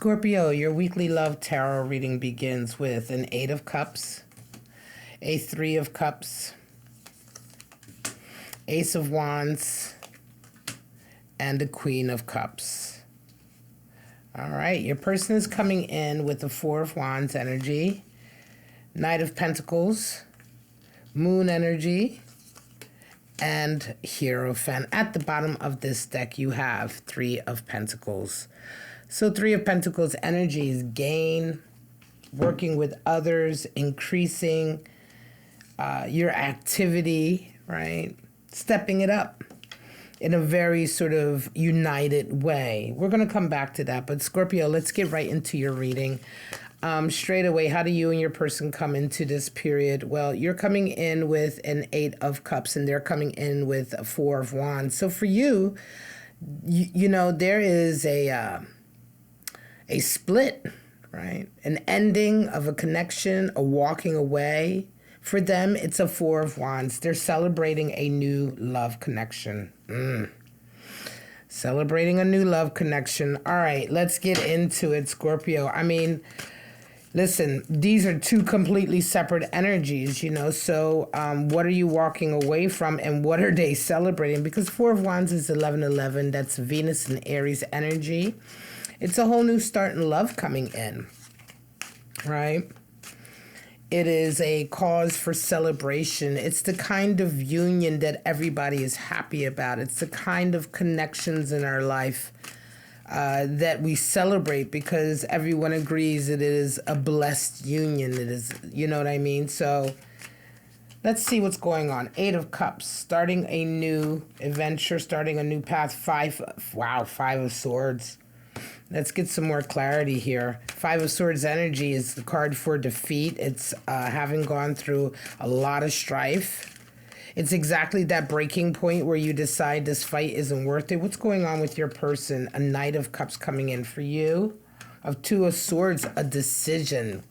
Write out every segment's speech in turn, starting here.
Scorpio, your weekly love tarot reading begins with an 8 of Cups, a 3 of Cups, Ace of Wands, and a Queen of Cups. All right, your person is coming in with the 4 of Wands energy, Knight of Pentacles, Moon energy, and Hierophant. At the bottom of this deck, you have 3 of Pentacles. So 3 of Pentacles energy is gain, working with others, increasing your activity, right? Stepping it up in a very sort of united way. We're going to come back to that. But Scorpio, let's get right into your reading. Straight away, how do you and your person come into this period? Well, you're coming in with an 8 of Cups, and they're coming in with a 4 of Wands. So for you, you know, there is a split, right? An ending of a connection, a walking away. For them, it's a 4 of Wands. They're celebrating a new love connection. Celebrating a new love connection. All right, let's get into it, Scorpio. I mean, listen, these are 2 completely separate energies, you know, so what are you walking away from and what are they celebrating? Because 4 of Wands is 1111. That's Venus and Aries energy. It's a whole new start in love coming in, right? It is a cause for celebration. It's the kind of union that everybody is happy about. It's the kind of connections in our life that we celebrate because everyone agrees that it is a blessed union. It is, you know what I mean? So let's see what's going on. 8 of Cups, starting a new adventure, starting a new path. 5 of Swords. Let's get some more clarity here. 5 of Swords energy is the card for defeat. It's having gone through a lot of strife. It's exactly that breaking point where you decide this fight isn't worth it. What's going on with your person? A Knight of Cups coming in for you. Of 2 of Swords, a decision.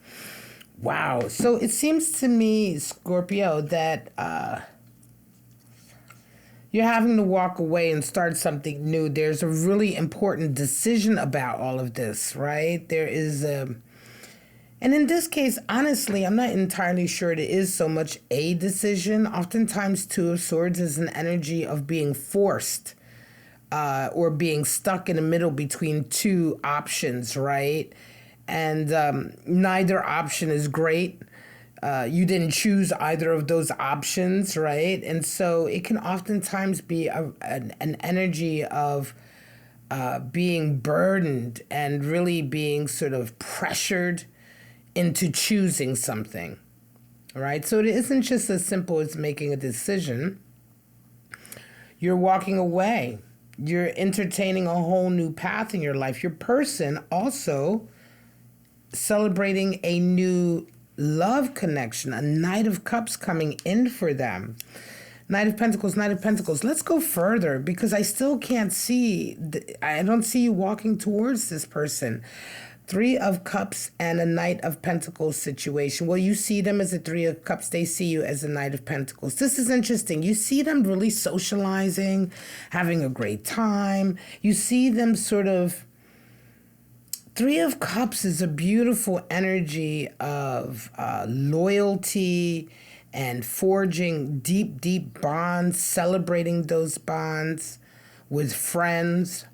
Wow. So it seems to me, Scorpio, that you're having to walk away and start something new. There's a really important decision about all of this, right? There is and in this case, honestly, I'm not entirely sure it is so much a decision. Oftentimes, 2 of Swords is an energy of being forced or being stuck in the middle between 2 options, right? And neither option is great. You didn't choose either of those options, right? And so it can oftentimes be an energy of being burdened and really being sort of pressured into choosing something, right? So it isn't just as simple as making a decision. You're walking away. You're entertaining a whole new path in your life. Your person also celebrating a new love connection, a Knight of Cups coming in for them. Knight of Pentacles, Knight of Pentacles. Let's go further because I still can't see, I don't see you walking towards this person. 3 of Cups and a Knight of Pentacles situation. Well, you see them as a 3 of Cups. They see you as a Knight of Pentacles. This is interesting. You see them really socializing, having a great time. You see them sort of 3 of Cups is a beautiful energy of loyalty and forging deep, deep bonds, celebrating those bonds with friends.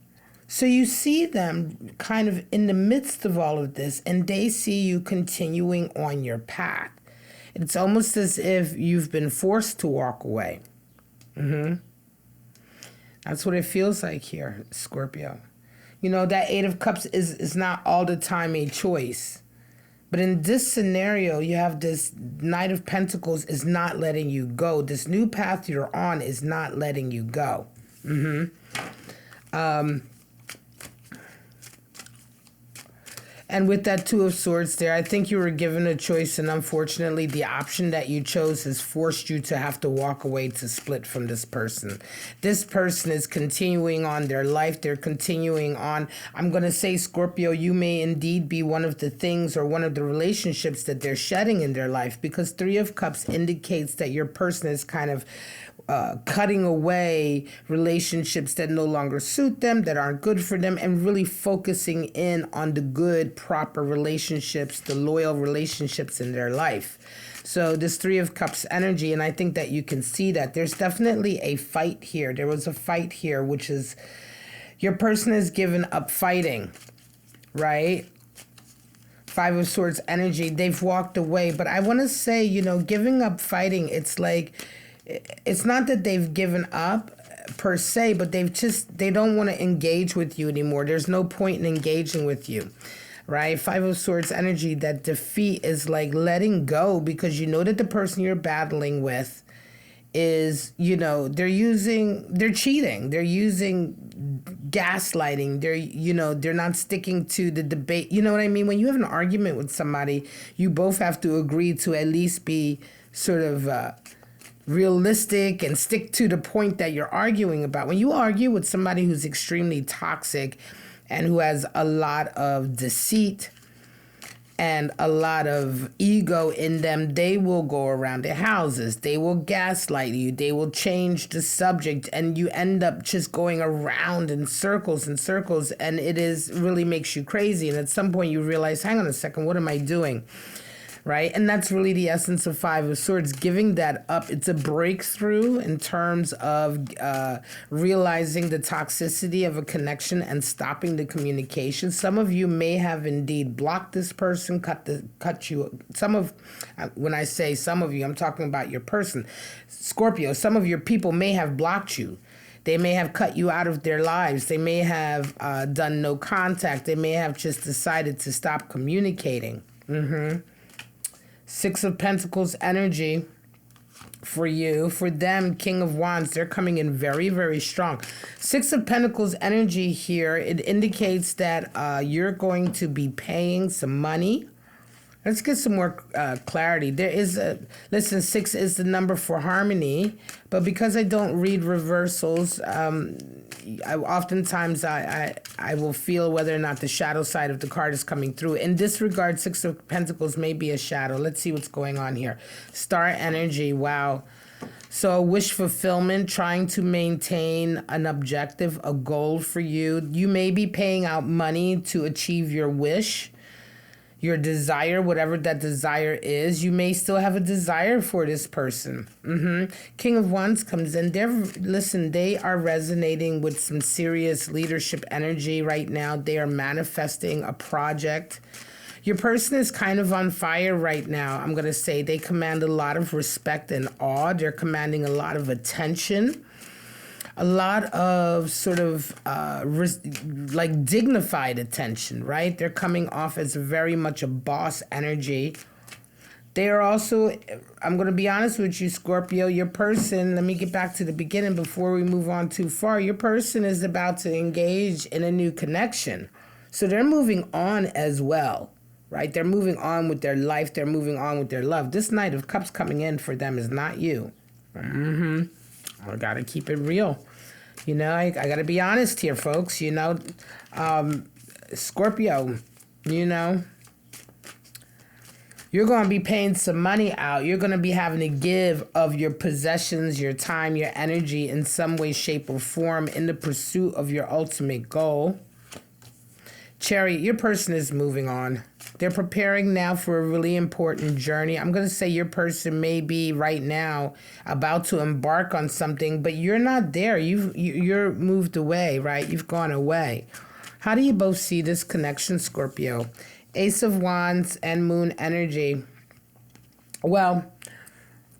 So you see them kind of in the midst of all of this, and they see you continuing on your path. It's almost as if you've been forced to walk away. That's what it feels like here, Scorpio. You know, that 8 of Cups is not all the time a choice. But in this scenario, you have this Knight of Pentacles is not letting you go. This new path you're on is not letting you go. And with that Two of Swords there, I think you were given a choice, and unfortunately the option that you chose has forced you to have to walk away to split from this person. This person is continuing on their life. They're continuing on. I'm going to say, Scorpio, you may indeed be one of the things or one of the relationships that they're shedding in their life, because Three of Cups indicates that your person is kind of cutting away relationships that no longer suit them, that aren't good for them, and really focusing in on the good, proper relationships, the loyal relationships in their life. So this Three of Cups energy, and I think that you can see that there's definitely a fight here. There was a fight here, which is your person has given up fighting, right? Five of Swords energy, they've walked away. But I want to say, you know, giving up fighting, it's like, it's not that they've given up per se, but they don't want to engage with you anymore. There's no point in engaging with you, right? Five of Swords energy, that defeat is like letting go, because you know that the person you're battling with is, you know, they're cheating, they're using gaslighting, they're not sticking to the debate. You know what I mean? When you have an argument with somebody, you both have to agree to at least be sort of realistic and stick to the point that you're arguing about. When you argue with somebody who's extremely toxic and who has a lot of deceit and a lot of ego in them, they will go around their houses. They will gaslight you. They will change the subject, and you end up just going around in circles and circles, and it really makes you crazy. And at some point you realize, hang on a second, what am I doing? Right? And that's really the essence of Five of Swords, giving that up. It's a breakthrough in terms of realizing the toxicity of a connection and stopping the communication. Some of you may have indeed blocked this person, cut you. When I say some of you, I'm talking about your person. Scorpio, some of your people may have blocked you. They may have cut you out of their lives. They may have done no contact. They may have just decided to stop communicating. Six of Pentacles energy for you. For them, King of Wands, they're coming in very, very strong. Six of Pentacles energy here, it indicates that you're going to be paying some money. Let's get some more clarity. There is listen, 6 is the number for harmony, but because I don't read reversals, oftentimes I will feel whether or not the shadow side of the card is coming through. In this regard, Six of Pentacles may be a shadow. Let's see what's going on here. Star energy, wow. So wish fulfillment, trying to maintain an objective, a goal for you. You may be paying out money to achieve your wish, your desire, whatever that desire is. You may still have a desire for this person. King of Wands comes in. They are resonating with some serious leadership energy right now. They are manifesting a project. Your person is kind of on fire right now. I'm going to say they command a lot of respect and awe. They're commanding a lot of attention. A lot of sort of like dignified attention, right? They're coming off as very much a boss energy. They are also, I'm going to be honest with you, Scorpio, your person, let me get back to the beginning before we move on too far. Your person is about to engage in a new connection. So they're moving on as well, right? They're moving on with their life. They're moving on with their love. This Knight of Cups coming in for them is not you. I got to keep it real. You know, I got to be honest here, folks. You know, Scorpio, you know, you're going to be paying some money out. You're going to be having to give of your possessions, your time, your energy in some way, shape, or form in the pursuit of your ultimate goal. Chariot, your person is moving on. They're preparing now for a really important journey. I'm going to say your person may be right now about to embark on something, but you're not there. You're moved away, right? You've gone away. How do you both see this connection, Scorpio? Ace of Wands and Moon energy. Well,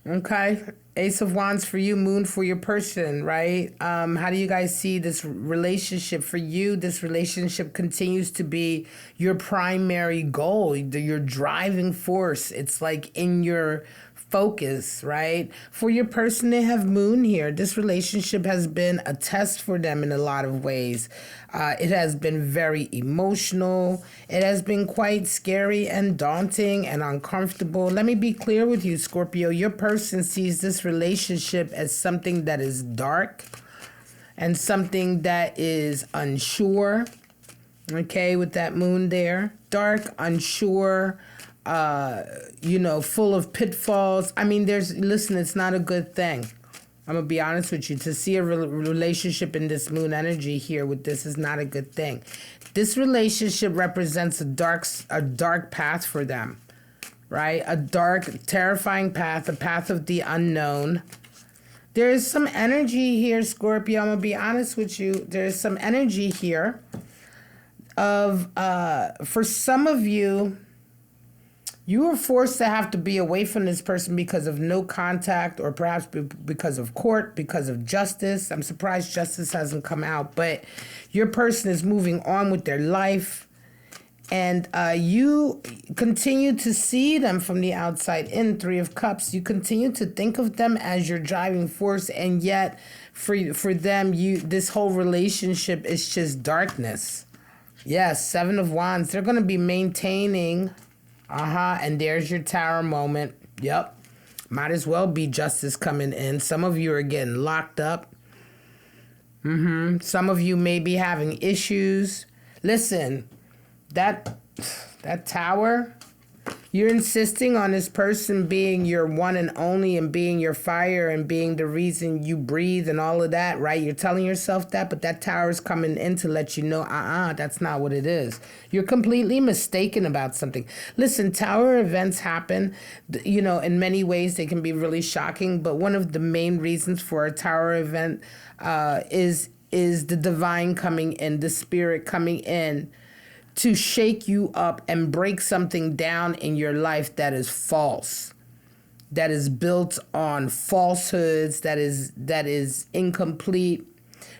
okay. Ace of Wands for you, Moon for your person, right? How do you guys see this relationship? For you, this relationship continues to be your primary goal, your driving force. It's like in your focus, right? For your person, they have moon here. This relationship has been a test for them in a lot of ways. It has been very emotional. It has been quite scary and daunting and uncomfortable. Let me be clear with you, Scorpio. Your person sees this relationship as something that is dark and something that is unsure. Okay, with that moon there. Dark, unsure, full of pitfalls. I mean, listen, it's not a good thing. I'm going to be honest with you. To see a relationship in this moon energy here with this is not a good thing. This relationship represents a dark path for them, right? A dark, terrifying path, a path of the unknown. There is some energy here, Scorpio. I'm going to be honest with you. There is some energy here of, for some of you, you were forced to have to be away from this person because of no contact, or perhaps because of court, because of justice. I'm surprised justice hasn't come out, but your person is moving on with their life, and you continue to see them from the outside in. Three of Cups. You continue to think of them as your driving force, and yet for them, this whole relationship is just darkness. Yes, Seven of Wands. They're going to be maintaining. And there's your Tower moment. Yep. Might as well be justice coming in. Some of you are getting locked up. Some of you may be having issues. Listen, that Tower, you're insisting on this person being your one and only, and being your fire, and being the reason you breathe and all of that, right? You're telling yourself that, but that Tower is coming in to let you know, that's not what it is. You're completely mistaken about something. Listen, Tower events happen, in many ways they can be really shocking, but one of the main reasons for a Tower event is the divine coming in, the spirit coming in, to shake you up and break something down in your life that is false, that is built on falsehoods, that is incomplete,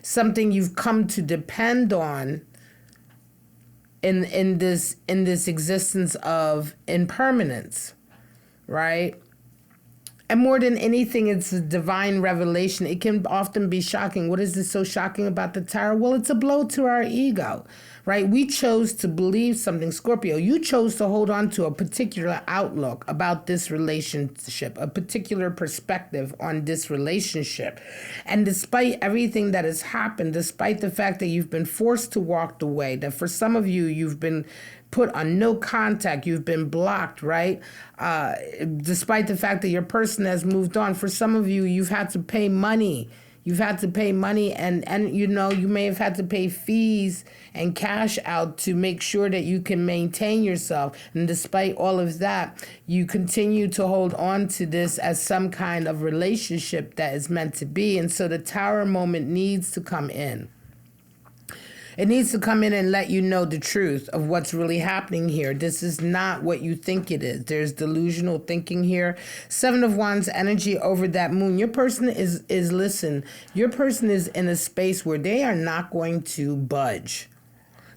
something you've come to depend on in this existence of impermanence, right? And more than anything, it's a divine revelation. It can often be shocking. What is this so shocking about the Tower? Well, it's a blow to our ego, right? We chose to believe something. Scorpio, you chose to hold on to a particular outlook about this relationship, a particular perspective on this relationship. And despite everything that has happened, despite the fact that you've been forced to walk away, that for some of you, you've been put on no contact, you've been blocked, right? Despite the fact that your person has moved on, for some of you, you've had to pay money. You've had to pay money, and you may have had to pay fees and cash out to make sure that you can maintain yourself. And despite all of that, you continue to hold on to this as some kind of relationship that is meant to be. And so the Tower moment needs to come in. It needs to come in and let you know the truth of what's really happening here. This is not what you think it is. There's delusional thinking here. Seven of Wands energy over that moon. Your person listen, your person is in a space where they are not going to budge.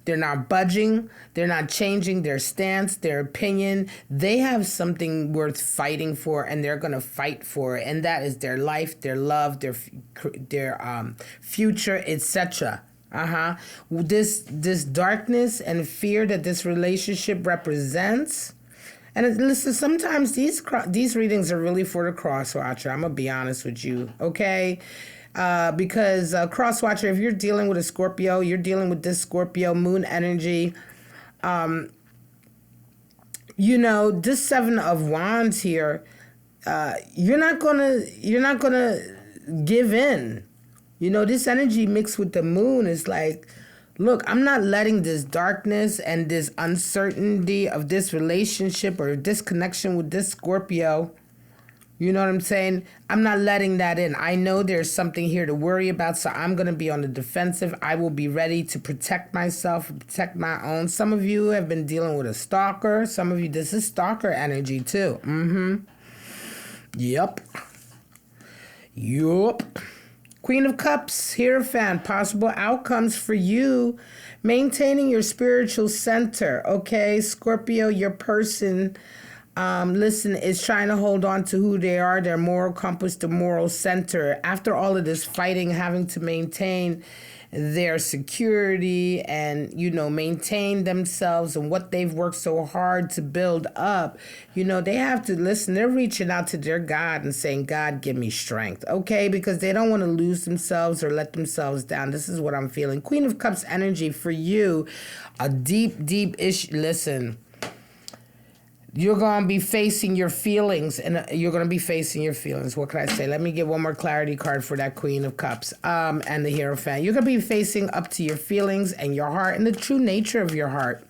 They're not budging. They're not changing their stance, their opinion. They have something worth fighting for, and they're going to fight for it. And that is their life, their love, their future, etc. This darkness and fear that this relationship represents. And listen, sometimes these readings are really for the cross-watcher. I'm going to be honest with you, okay? Because cross-watcher, if you're dealing with a Scorpio, you're dealing with this Scorpio moon energy. This Seven of Wands here, you're not gonna give in. This energy mixed with the moon is like, look, I'm not letting this darkness and this uncertainty of this relationship or disconnection with this Scorpio, you know what I'm saying? I'm not letting that in. I know there's something here to worry about, so I'm going to be on the defensive. I will be ready to protect myself, protect my own. Some of you have been dealing with a stalker. Some of you, this is stalker energy too. Yup. Queen of Cups, Hierophant, possible outcomes for you. Maintaining your spiritual center, okay? Scorpio, your person Listen, is trying to hold on to who they are, their moral compass, the moral center. After all of this fighting, having to maintain their security and, maintain themselves and what they've worked so hard to build up, they have to listen. They're reaching out to their God and saying, God, give me strength, okay? Because they don't want to lose themselves or let themselves down. This is what I'm feeling. Queen of Cups energy for you, a deep, deep issue. Listen. You're going to be facing your feelings, and What can I say? Let me get one more clarity card for that Queen of Cups and the Hierophant. You're going to be facing up to your feelings and your heart and the true nature of your heart.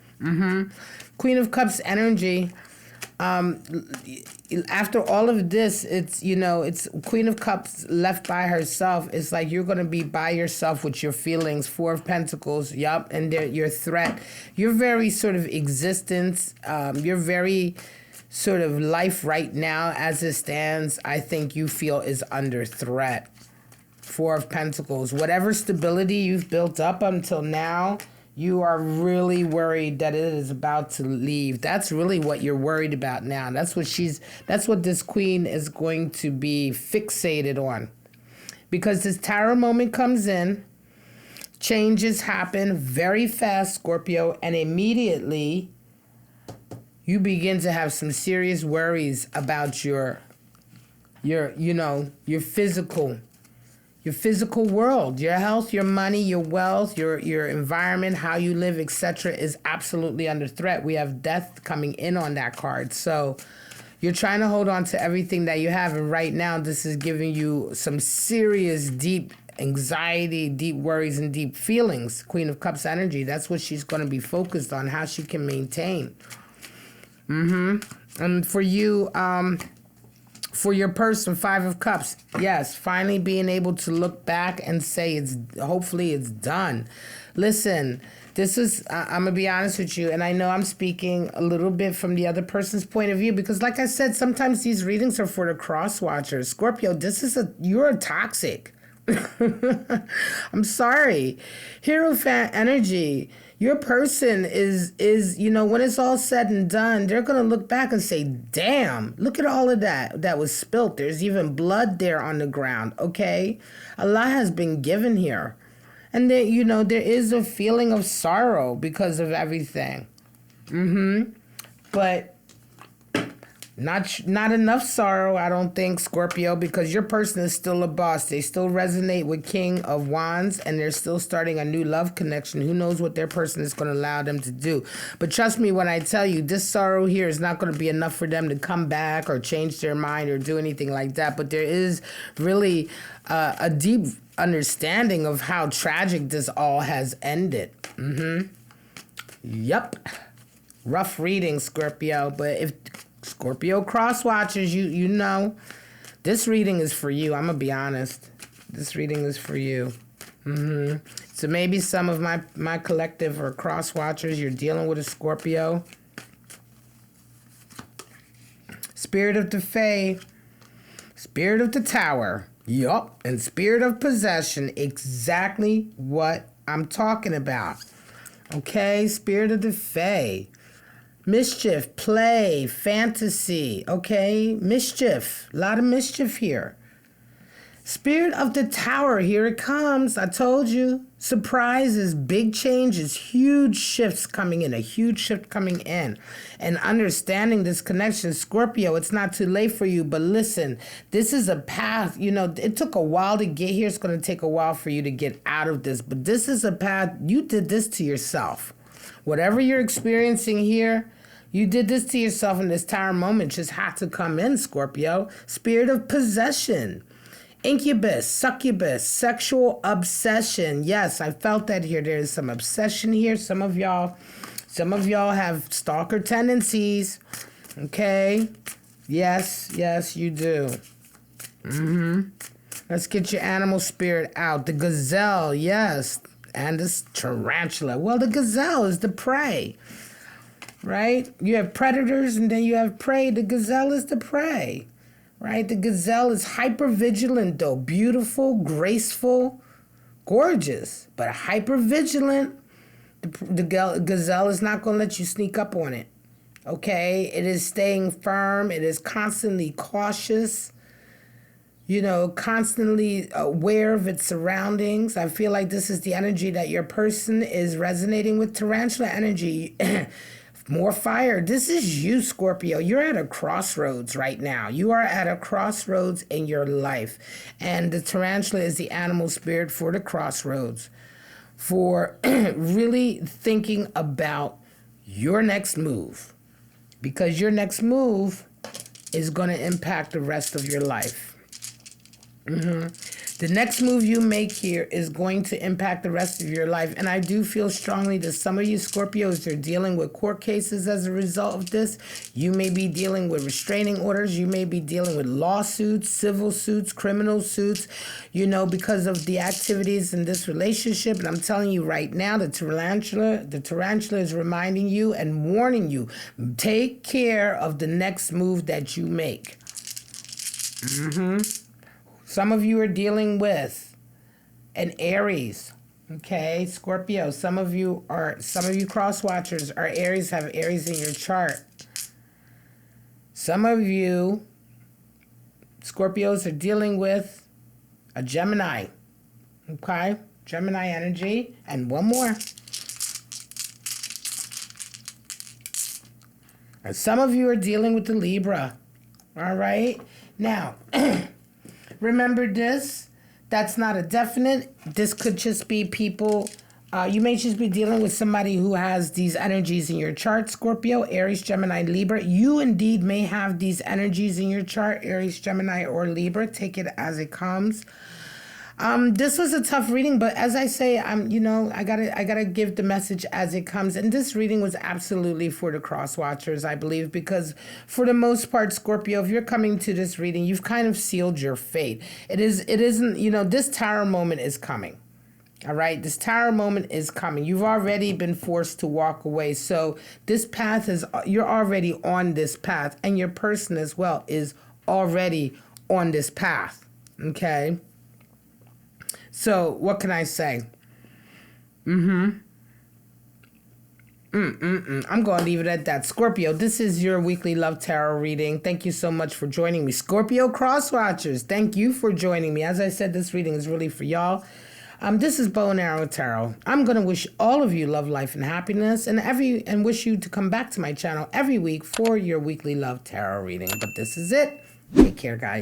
Queen of Cups energy. After all of this, it's Queen of Cups left by herself. It's like you're going to be by yourself with your feelings. Four of Pentacles, yup, and your threat. Your very sort of existence, your very sort of life right now as it stands, I think you feel is under threat. Four of Pentacles. Whatever stability you've built up until now, you are really worried that it is about to leave. That's really what you're worried about now. That's what this queen is going to be fixated on. Because this Tower moment comes in, changes happen very fast, Scorpio, and immediately you begin to have some serious worries about your physical world, your health, your money, your wealth, your environment, how you live, etc. is absolutely under threat. We have death coming in on that card. So you're trying to hold on to everything that you have. And right now, this is giving you some serious, deep anxiety, deep worries, and deep feelings. Queen of Cups energy. That's what she's going to be focused on, how she can maintain. And for you, for your person, Five of Cups, yes, finally being able to look back and say hopefully it's done. Listen, this is, I'm going to be honest with you, and I know I'm speaking a little bit from the other person's point of view, because like I said, sometimes these readings are for the cross watchers. Scorpio, you're a toxic. I'm sorry. Hierophant energy. Your person is when it's all said and done, they're going to look back and say, damn, look at all of that was spilt. There's even blood there on the ground, okay? A lot has been given here. And there is a feeling of sorrow because of everything. But not enough sorrow, I don't think, Scorpio, because your person is still a boss. They still resonate with King of Wands, and they're still starting a new love connection. Who knows what their person is going to allow them to do. But trust me when I tell you, this sorrow here is not going to be enough for them to come back or change their mind or do anything like that. But there is really a deep understanding of how tragic this all has ended. Yup. Rough reading, Scorpio. But if Scorpio cross watchers, you know, this reading is for you. I'm going to be honest. This reading is for you. So maybe some of my collective or cross watchers, you're dealing with a Scorpio. Spirit of the Fae. Spirit of the Tower. Yup. And Spirit of Possession. Exactly what I'm talking about. Okay? Spirit of the Fae. Mischief, play, fantasy, okay? Mischief, a lot of mischief here. Spirit of the Tower, here it comes. I told you. Surprises, big changes, huge shifts coming in, a huge shift coming in. And understanding this connection, Scorpio, it's not too late for you, but listen, this is a path. It took a while to get here. It's going to take a while for you to get out of this, but this is a path. You did this to yourself. Whatever you're experiencing here, you did this to yourself, and this Tower moment just had to come in, Scorpio. Spirit of Possession. Incubus, succubus, sexual obsession. Yes, I felt that here. There is some obsession here. Some of y'all have stalker tendencies. Okay? Yes, you do. Let's get your animal spirit out. The gazelle, yes. And this tarantula. Well, the gazelle is the prey, right? You have predators and then you have prey. The gazelle is the prey, right? The gazelle is hyper-vigilant, though. Beautiful, graceful, gorgeous, but hyper-vigilant. The gazelle is not going to let you sneak up on it, Okay? It is staying firm. It is constantly cautious. You know, constantly aware of its surroundings. I feel like this is the energy that your person is resonating with. Tarantula energy. More fire. This is you, Scorpio. You're at a crossroads right now. You are at a crossroads in your life. And the tarantula is the animal spirit for the crossroads. For really thinking about your next move. Because your next move is going to impact the rest of your life. The next move you make here is going to impact the rest of your life. And I do feel strongly that some of you Scorpios are dealing with court cases as a result of this. You may be dealing with restraining orders. You may be dealing with lawsuits, civil suits, criminal suits, you know, because of the activities in this relationship. And I'm telling you right now, the tarantula is reminding you and warning you, take care of the next move that you make. Some of you are dealing with an Aries, okay? Scorpio, some of you cross watchers are Aries, have Aries in your chart. Some of you Scorpios are dealing with a Gemini, okay? Gemini energy, and one more. And some of you are dealing with the Libra, all right? Now, remember this, that's not a definite. This could just be people, you may just be dealing with somebody who has these energies in your chart, Scorpio, Aries, Gemini, Libra. You indeed may have these energies in your chart, Aries, Gemini, or Libra. Take it as it comes. This was a tough reading, but as I say, you know, I gotta give the message as it comes. And this reading was absolutely for the cross watchers, I believe, because for the most part, Scorpio, if you're coming to this reading, you've kind of sealed your fate. It isn't, you know, this tower moment is coming. All right, this tower moment is coming. You've already been forced to walk away. So this path you're already on this path, and your person as well is already on this path. Okay. So, what can I say? I'm going to leave it at that. Scorpio, this is your weekly love tarot reading. Thank you so much for joining me. Scorpio Crosswatchers, thank you for joining me. As I said, this reading is really for y'all. This is Bow and Arrow Tarot. I'm going to wish all of you love, life, and happiness, and wish you to come back to my channel every week for your weekly love tarot reading. But this is it. Take care, guys.